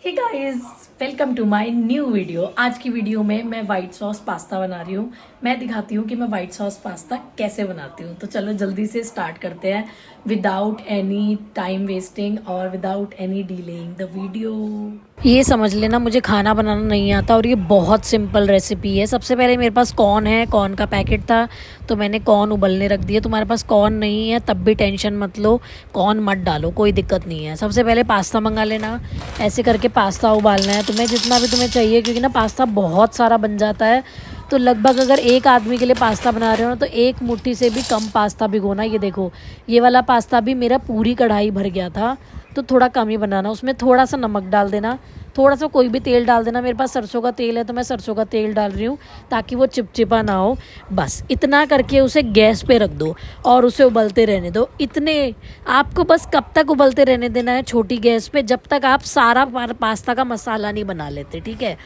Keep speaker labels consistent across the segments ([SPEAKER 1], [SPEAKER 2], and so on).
[SPEAKER 1] Hey guys, welcome to my new video. आज की video में मैं वाइट सॉस पास्ता बना रही हूँ। मैं दिखाती हूँ कि मैं वाइट सॉस पास्ता कैसे बनाती हूँ। तो चलो जल्दी से स्टार्ट करते हैं विदाउट एनी टाइम वेस्टिंग और without any delaying the video. ये समझ लेना मुझे खाना बनाना नहीं आता और ये बहुत सिंपल रेसिपी है। सबसे पहले मेरे पास कॉर्न है, कॉर्न का पैकेट था तो मैंने कॉर्न उबलने रख दिया। तुम्हारे पास कॉर्न नहीं है तब भी टेंशन मत लो, कॉर्न मत डालो, कोई दिक्कत नहीं है। सबसे पहले पास्ता मंगा लेना। ऐसे करके पास्ता उबालना है तुम्हें, जितना भी तुम्हें चाहिए, क्योंकि ना पास्ता बहुत सारा बन जाता है। तो लगभग अगर एक आदमी के लिए पास्ता बना रहे हो ना तो एक मुट्ठी से भी कम पास्ता भिगोना। ये देखो, ये वाला पास्ता भी मेरा पूरी कढ़ाई भर गया था, तो थोड़ा कम ही बनाना। उसमें थोड़ा सा नमक डाल देना, थोड़ा सा कोई भी तेल डाल देना। मेरे पास सरसों का तेल है तो मैं सरसों का तेल डाल रही हूँ ताकि वो चिपचिपा ना हो। बस इतना करके उसे गैस पे रख दो और उसे उबलते रहने दो। इतने आपको बस कब तक उबलते रहने देना है छोटी गैस पे, जब तक आप सारा पास्ता का मसाला नहीं बना लेते, ठीक है।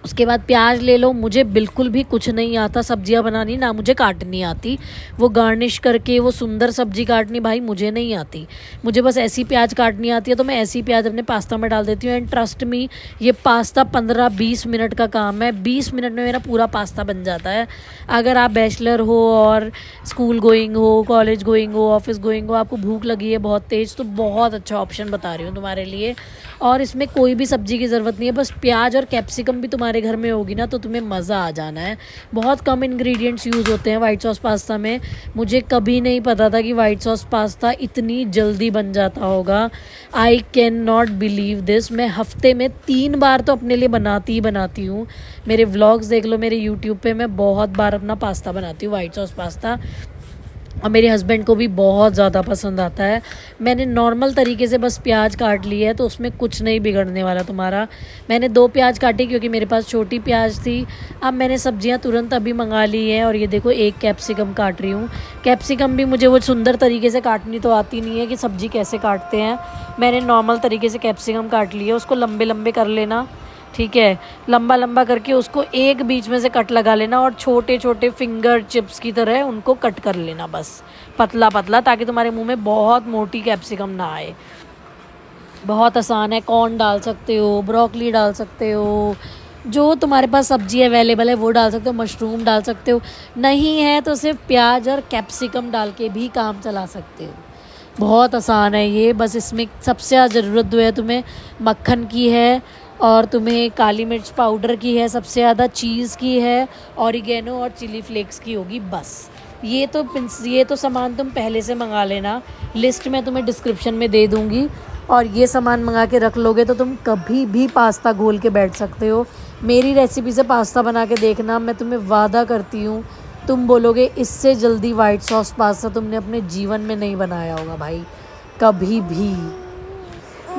[SPEAKER 1] उसके बाद प्याज ले लो। मुझे बिल्कुल भी कुछ नहीं आता सब्जियां बनानी, ना मुझे काटनी आती। वो गार्निश करके वो सुंदर सब्जी काटनी भाई मुझे नहीं आती। मुझे बस ऐसी प्याज काटनी आती है, तो मैं ऐसी प्याज अपने पास्ता में डाल देती हूँ। एंड ट्रस्ट मी, ये पास्ता 15-20 मिनट का काम है। 20 मिनट में मेरा पूरा पास्ता बन जाता है। अगर आप बैचलर हो और स्कूल गोइंग हो, कॉलेज गोइंग हो, ऑफिस गोइंग हो, आपको भूख लगी है बहुत तेज़, तो बहुत अच्छा ऑप्शन बता रही हूँ तुम्हारे लिए। और इसमें कोई भी सब्जी की ज़रूरत नहीं है, बस प्याज और कैप्सिकम भी तुम्हारे घर में होगी ना तो तुम्हें मज़ा आ जाना है। बहुत कम इंग्रेडिएंट्स यूज़ होते हैं वाइट सॉस पास्ता में। मुझे कभी नहीं पता था कि वाइट सॉस पास्ता इतनी जल्दी बन जाता होगा। आई कैन नॉट बिलीव दिस। मैं हफ्ते में 3 बार तो अपने लिए बनाती ही बनाती हूँ। मेरे व्लॉग्स देख लो मेरे यूट्यूब पे, मैं बहुत बार अपना पास्ता बनाती हूँ, वाइट सॉस पास्ता। और मेरे हस्बैंड को भी बहुत ज़्यादा पसंद आता है। मैंने नॉर्मल तरीके से बस प्याज काट ली है तो उसमें कुछ नहीं बिगड़ने वाला तुम्हारा। मैंने 2 प्याज काटी क्योंकि मेरे पास छोटी प्याज थी। अब मैंने सब्जियां तुरंत अभी मंगा ली हैं और ये देखो एक कैप्सिकम काट रही हूँ। कैप्सिकम भी मुझे वो सुंदर तरीके से काटनी तो आती नहीं है कि सब्जी कैसे काटते हैं। मैंने नॉर्मल तरीके से कैप्सिकम काट लिया। उसको लंबे लंबे कर लेना, ठीक है। लंबा लंबा करके उसको एक बीच में से कट लगा लेना और छोटे छोटे फिंगर चिप्स की तरह उनको कट कर लेना, बस पतला पतला, ताकि तुम्हारे मुंह में बहुत मोटी कैप्सिकम ना आए। बहुत आसान है। कॉर्न डाल सकते हो, ब्रोकली डाल सकते हो, जो तुम्हारे पास सब्जी अवेलेबल है वो डाल सकते हो, मशरूम डाल सकते हो। नहीं है तो सिर्फ प्याज और कैप्सिकम डाल के भी काम चला सकते हो। बहुत आसान है ये। बस इसमें सबसे ज़्यादा ज़रूरत जो है तुम्हें मक्खन की है, और तुम्हें काली मिर्च पाउडर की है, सबसे ज़्यादा चीज़ की है, ऑरिगेनो और चिली फ्लेक्स की होगी। बस ये तो सामान तुम पहले से मंगा लेना। लिस्ट मैं तुम्हें डिस्क्रिप्शन में दे दूँगी और ये सामान मंगा के रख लोगे तो तुम कभी भी पास्ता घोल के बैठ सकते हो। मेरी रेसिपी से पास्ता बना के देखना, मैं तुम्हें वादा करती हूँ तुम बोलोगे इससे जल्दी वाइट सॉस पास्ता तुमने अपने जीवन में नहीं बनाया होगा भाई, कभी भी।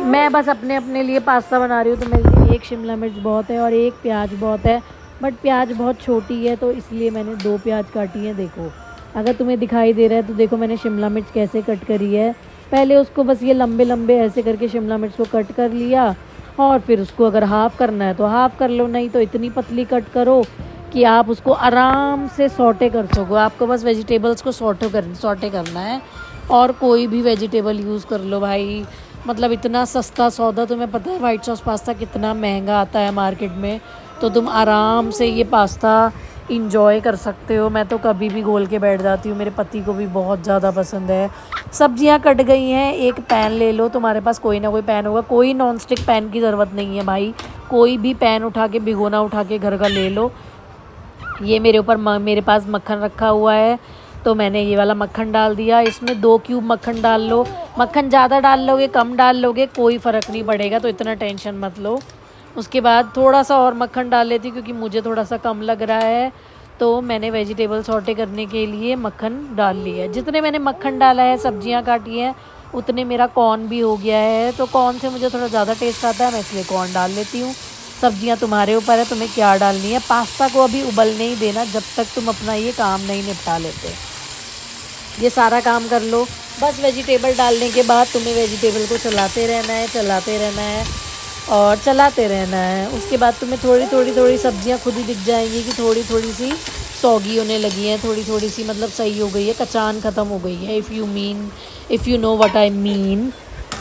[SPEAKER 1] मैं बस अपने अपने लिए पास्ता बना रही हूँ तो मेरे लिए एक शिमला मिर्च बहुत है और एक प्याज बहुत है। बट प्याज बहुत छोटी है तो इसलिए मैंने 2 प्याज काटी हैं। देखो, अगर तुम्हें दिखाई दे रहा है तो देखो मैंने शिमला मिर्च कैसे कट करी है। पहले उसको बस ये लंबे लंबे ऐसे करके शिमला मिर्च को कट कर लिया, और फिर उसको अगर हाफ़ करना है तो हाफ़ कर लो, नहीं तो इतनी पतली कट करो कि आप उसको आराम से सॉटे कर सको। आपको बस वेजिटेबल्स को सॉटे करना है, और कोई भी वेजिटेबल यूज़ कर लो भाई। मतलब इतना सस्ता सौदा। तुम्हें पता है वाइट सॉस पास्ता कितना महंगा आता है मार्केट में, तो तुम आराम से ये पास्ता इंजॉय कर सकते हो। मैं तो कभी भी घोल के बैठ जाती हूँ, मेरे पति को भी बहुत ज़्यादा पसंद है। सब्जियाँ कट गई हैं, एक पैन ले लो। तुम्हारे पास कोई ना कोई पैन होगा, कोई नॉन स्टिक पैन की ज़रूरत नहीं है भाई। कोई भी पैन उठा के, भिगोना उठा के घर का ले लो। ये मेरे पास मक्खन रखा हुआ है तो मैंने ये वाला मक्खन डाल दिया। इसमें 2 क्यूब मक्खन डाल लो। मक्खन ज़्यादा डाल लोगे कम डाल लोगे कोई फ़र्क नहीं पड़ेगा, तो इतना टेंशन मत लो। उसके बाद थोड़ा सा और मक्खन डाल लेती क्योंकि मुझे थोड़ा सा कम लग रहा है, तो मैंने वेजिटेबल सॉटे करने के लिए मक्खन डाल लिया है। जितने मैंने मक्खन डाला है, सब्जियां काटी हैं, उतने मेरा कॉर्न भी हो गया है। तो कॉर्न से मुझे थोड़ा ज़्यादा टेस्ट आता है, मैं इसलिए कॉर्न डाल लेती हूँ। सब्जियां तुम्हारे ऊपर है तुम्हें क्या डालनी है। पास्ता को अभी उबलने ही देना जब तक तुम अपना ये काम नहीं निपटा लेते। ये सारा काम कर लो। बस वेजिटेबल डालने के बाद तुम्हें वेजिटेबल को चलाते रहना है, चलाते रहना है और चलाते रहना है। उसके बाद तुम्हें थोड़ी सब्जियां खुद ही दिख जाएंगी कि थोड़ी थोड़ी सी सौगी होने लगी हैं, थोड़ी थोड़ी सी मतलब सही हो गई है, कचान ख़त्म हो गई है। If you know what I mean.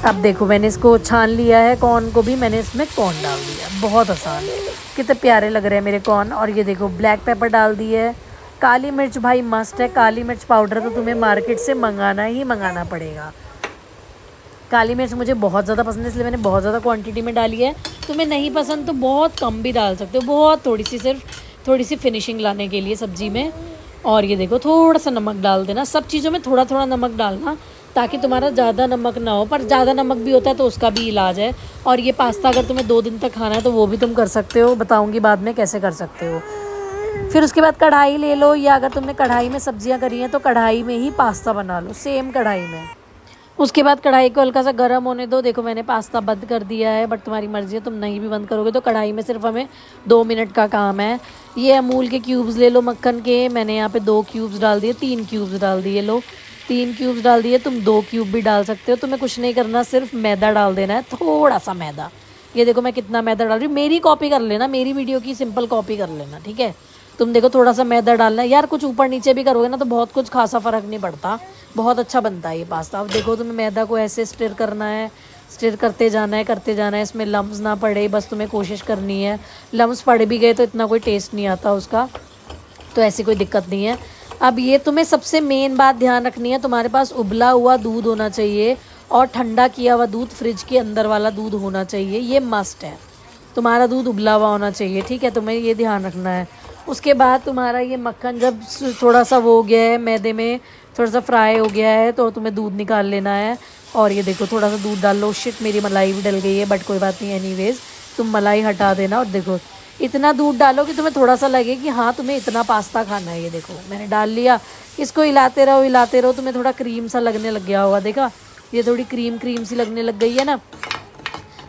[SPEAKER 1] अब देखो मैंने इसको छान लिया है, कॉर्न को भी मैंने इसमें कॉर्न डाल दिया। बहुत आसान है, कितने प्यारे लग रहे हैं मेरे कॉर्न। और ये देखो ब्लैक पेपर डाल दी है। काली मिर्च भाई मस्ट है, काली मिर्च पाउडर तो तुम्हें मार्केट से मंगाना ही मंगाना पड़ेगा। काली मिर्च मुझे बहुत ज़्यादा पसंद है, इसलिए मैंने बहुत ज़्यादा क्वांटिटी में डाली है। तुम्हें नहीं पसंद तो बहुत कम भी डाल सकते हो, बहुत थोड़ी सी, सिर्फ थोड़ी सी फिनिशिंग लाने के लिए सब्ज़ी में। और ये देखो थोड़ा सा नमक डाल देना, सब चीज़ों में थोड़ा थोड़ा नमक डालना ताकि तुम्हारा ज़्यादा नमक ना हो, पर ज़्यादा नमक भी होता है तो उसका भी इलाज है। और ये पास्ता अगर तुम्हें 2 दिन तक खाना है तो वो भी तुम कर सकते हो, बताऊँगी बाद में कैसे कर सकते हो। फिर उसके बाद कढ़ाई ले लो, या अगर तुमने कढ़ाई में सब्जियां करी हैं तो कढ़ाई में ही पास्ता बना लो, सेम कढ़ाई में। उसके बाद कढ़ाई को हल्का सा गर्म होने दो। देखो मैंने पास्ता बंद कर दिया है, बट तुम्हारी मर्जी है, तुम नहीं भी बंद करोगे तो कढ़ाई में सिर्फ हमें 2 मिनट का काम है। ये अमूल के क्यूब्स ले लो मक्खन के, मैंने यहाँ पे 2 क्यूब्स डाल दिए, 3 क्यूब्स डाल दिए। लो 3 क्यूब्स डाल दिए, तुम 2 क्यूब भी डाल सकते हो। तुम्हें कुछ नहीं करना, सिर्फ मैदा डाल देना है, थोड़ा सा मैदा। ये देखो मैं कितना मैदा डाल रही हूँ, मेरी कॉपी कर लेना, मेरी वीडियो की सिंपल कॉपी कर लेना, ठीक है। तुम देखो थोड़ा सा मैदा डालना है यार, कुछ ऊपर नीचे भी करोगे ना तो बहुत कुछ खासा फ़र्क नहीं पड़ता, बहुत अच्छा बनता है ये पास्ता। अब देखो तुम्हें मैदा को ऐसे स्टिर करना है, स्टिर करते जाना है, करते जाना है, इसमें लम्स ना पड़े, बस तुम्हें कोशिश करनी है। लम्स पड़ भी गए तो इतना कोई टेस्ट नहीं आता उसका, तो ऐसी कोई दिक्कत नहीं है। अब ये तुम्हें सबसे मेन बात ध्यान रखनी है, तुम्हारे पास उबला हुआ दूध होना चाहिए और ठंडा किया हुआ दूध, फ्रिज के अंदर वाला दूध होना चाहिए, ये मस्ट है। तुम्हारा दूध उबला हुआ होना चाहिए, ठीक है, तुम्हें ये ध्यान रखना है। उसके बाद तुम्हारा ये मक्खन जब थोड़ा सा वो हो गया है, मैदे में थोड़ा सा फ्राई हो गया है, तो तुम्हें दूध निकाल लेना है। और ये देखो थोड़ा सा दूध डाल लो। शिट मेरी मलाई भी डल गई है, बट कोई बात नहीं, एनीवेज तुम मलाई हटा देना। और देखो इतना दूध डालो कि तुम्हें थोड़ा सा लगे कि हाँ तुम्हें इतना पास्ता खाना है। ये देखो मैंने डाल लिया, इसको हिलाते रहो, तुम्हें थोड़ा क्रीम सा लगने लग गया होगा, देखा ये थोड़ी क्रीम क्रीम सी लगने लग गई है ना।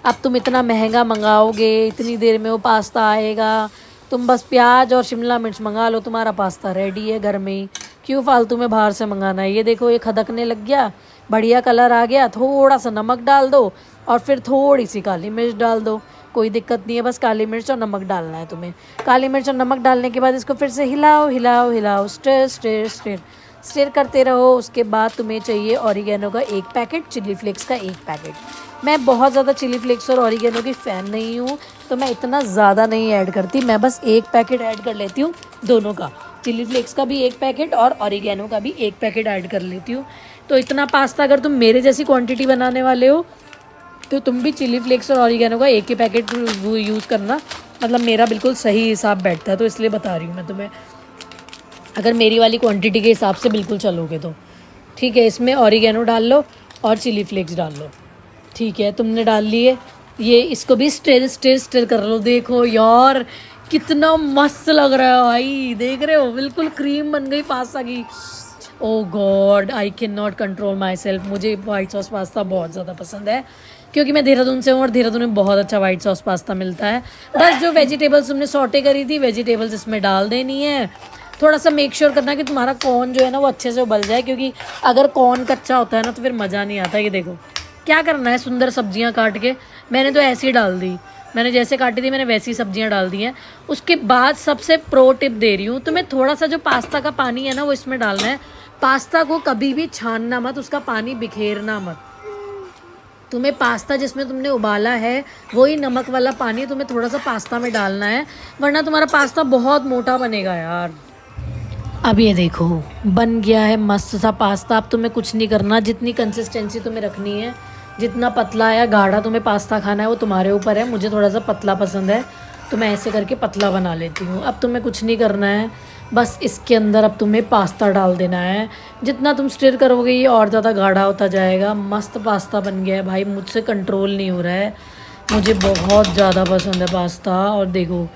[SPEAKER 1] अब तुम इतना महंगा मंगाओगे, इतनी देर में वो पास्ता आएगा, तुम बस प्याज और शिमला मिर्च मंगा लो, तुम्हारा पास्ता रेडी है घर में ही। क्यों फालतू में बाहर से मंगाना है। ये देखो ये खदकने लग गया, बढ़िया कलर आ गया, थोड़ा सा नमक डाल दो और फिर थोड़ी सी काली मिर्च डाल दो, कोई दिक्कत नहीं है, बस काली मिर्च और नमक डालना है तुम्हें। काली मिर्च और नमक डालने के बाद इसको फिर से हिलाओ हिलाओ हिलाओ, स्टिर स्टिर स्टिर स्टिर करते रहो। उसके बाद तुम्हें चाहिए ऑरिगेनो का 1 पैकेट, चिली फ्लेक्स का 1 पैकेट। मैं बहुत ज़्यादा चिली फ्लेक्स और ऑरिगेनो की फ़ैन नहीं हूँ, तो मैं इतना ज़्यादा नहीं ऐड करती, मैं बस 1 पैकेट ऐड कर लेती हूँ दोनों का, चिली फ्लेक्स का भी 1 पैकेट और ऑरिगेनो का भी 1 पैकेट ऐड कर लेती हूँ। तो इतना पास्ता अगर तुम मेरे जैसी क्वांटिटी बनाने वाले हो तो तुम भी चिली फ्लेक्स और ऑरिगेनो का 1 ही पैकेट यूज़ करना, मतलब मेरा बिल्कुल सही हिसाब बैठता है, तो इसलिए बता रही हूँ मैं तुम्हें, अगर मेरी वाली क्वांटिटी के हिसाब से बिल्कुल चलोगे तो। ठीक है, इसमें ऑरिगेनो डाल लो और चिली फ्लेक्स डाल लो, ठीक है, तुमने डाल लिए। ये इसको भी स्टिर स्टिर स्टिर कर लो। देखो यार कितना मस्त लग रहा है भाई, देख रहे हो बिल्कुल क्रीम बन गई पास्ता की। Oh God, I can not control myself. मुझे वाइट सॉस पास्ता बहुत ज़्यादा पसंद है, क्योंकि मैं देहरादून से हूँ और देहरादून में बहुत अच्छा वाइट सॉस पास्ता मिलता है। बस जो वेजिटेबल्स तुमने सॉटे करी थी, वेजिटेबल्स इसमें डाल देनी है। थोड़ा सा मेक श्योर करना कि तुम्हारा कॉर्न जो है ना वो अच्छे से उबल जाए, क्योंकि अगर कॉर्न कच्चा होता है ना तो फिर मज़ा नहीं आता। ये देखो क्या करना है, सुंदर सब्जियां काट के मैंने तो ऐसे ही डाल दी, मैंने जैसे काटी थी मैंने वैसी सब्जियां डाल दी हैं। उसके बाद सबसे प्रो टिप दे रही हूँ तुम्हें, थोड़ा सा जो पास्ता का पानी है ना वो इसमें डालना है। पास्ता को कभी भी छानना मत, उसका पानी बिखेरना मत। तुम्हें पास्ता जिसमें तुमने उबाला है वही नमक वाला पानी तुम्हें थोड़ा सा पास्ता में डालना है, वरना तुम्हारा पास्ता बहुत मोटा बनेगा यार। अब ये देखो बन गया है मस्त सा पास्ता। अब तुम्हें कुछ नहीं करना, जितनी कंसिस्टेंसी तुम्हें रखनी है, जितना पतला या गाढ़ा तुम्हें पास्ता खाना है वो तुम्हारे ऊपर है। मुझे थोड़ा सा पतला पसंद है तो मैं ऐसे करके पतला बना लेती हूँ। अब तुम्हें कुछ नहीं करना है, बस इसके अंदर अब तुम्हें पास्ता डाल देना है। जितना तुम स्टिर करोगे ये और ज़्यादा गाढ़ा होता जाएगा। मस्त पास्ता बन गया है भाई, मुझसे कंट्रोल नहीं हो रहा है, मुझे बहुत ज़्यादा पसंद है पास्ता। और देखो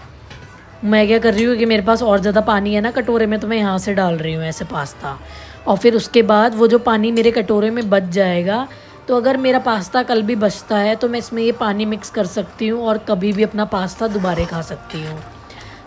[SPEAKER 1] मैं क्या कर रही हूँ कि मेरे पास और ज़्यादा पानी है ना कटोरे में, तो मैं यहाँ से डाल रही हूँ ऐसे पास्ता। और फिर उसके बाद वो जो पानी मेरे कटोरे में बच जाएगा, तो अगर मेरा पास्ता कल भी बचता है तो मैं इसमें ये पानी मिक्स कर सकती हूँ और कभी भी अपना पास्ता दोबारा खा सकती हूँ।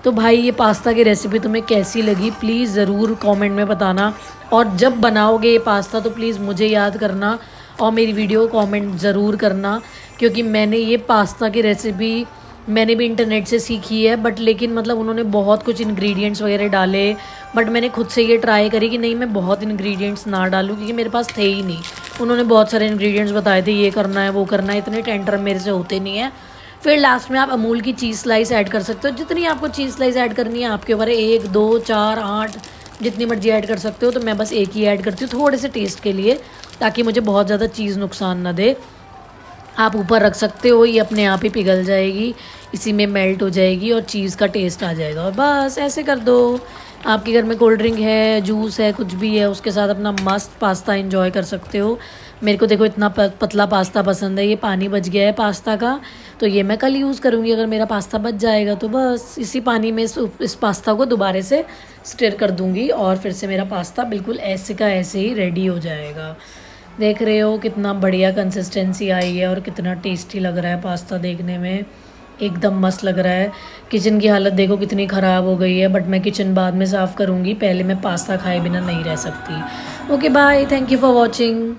[SPEAKER 1] तो भाई ये पास्ता की रेसिपी तुम्हें कैसी लगी प्लीज़ ज़रूर कमेंट में बताना। और जब बनाओगे ये पास्ता तो प्लीज़ मुझे याद करना और मेरी वीडियो को कमेंट ज़रूर करना, क्योंकि मैंने ये पास्ता की रेसिपी मैंने भी इंटरनेट से सीखी है, बट लेकिन मतलब उन्होंने बहुत कुछ इंग्रेडिएंट्स वगैरह डाले, बट मैंने खुद से ये ट्राई करी कि नहीं मैं बहुत इंग्रेडिएंट्स ना डालूँ, क्योंकि मेरे पास थे ही नहीं। उन्होंने बहुत सारे इंग्रेडिएंट्स बताए थे, ये करना है वो करना है, इतने टेंडर मेरे से होते नहीं है। फिर लास्ट में आप अमूल की चीज़ स्लाइस ऐड कर सकते हो, जितनी आपको चीज़ स्लाइस ऐड करनी है आपके ऊपर है, 1 2 4 8 जितनी मर्जी ऐड कर सकते हो। तो मैं बस एक ही ऐड करती हूँ थोड़े से टेस्ट के लिए, ताकि मुझे बहुत ज़्यादा चीज़ नुकसान ना दे। आप ऊपर रख सकते हो, ये अपने आप ही पिघल जाएगी, इसी में मेल्ट हो जाएगी और चीज़ का टेस्ट आ जाएगा। और बस ऐसे कर दो। आपके घर में कोल्ड ड्रिंक है, जूस है, कुछ भी है, उसके साथ अपना मस्त पास्ता एंजॉय कर सकते हो। मेरे को देखो इतना पतला पास्ता पसंद है, ये पानी बच गया है पास्ता का, तो ये मैं कल यूज़ करूँगी अगर मेरा पास्ता बच जाएगा तो। बस इसी पानी में इस पास्ता को दोबारा से स्टिर कर दूँगी और फिर से मेरा पास्ता बिल्कुल ऐसे का ऐसे ही रेडी हो जाएगा। देख रहे हो कितना बढ़िया कंसिस्टेंसी आई है और कितना टेस्टी लग रहा है पास्ता, देखने में एकदम मस्त लग रहा है। किचन की हालत देखो कितनी ख़राब हो गई है, बट मैं किचन बाद में साफ़ करूँगी, पहले मैं पास्ता खाए बिना नहीं रह सकती। Okay bye, thank you for watching.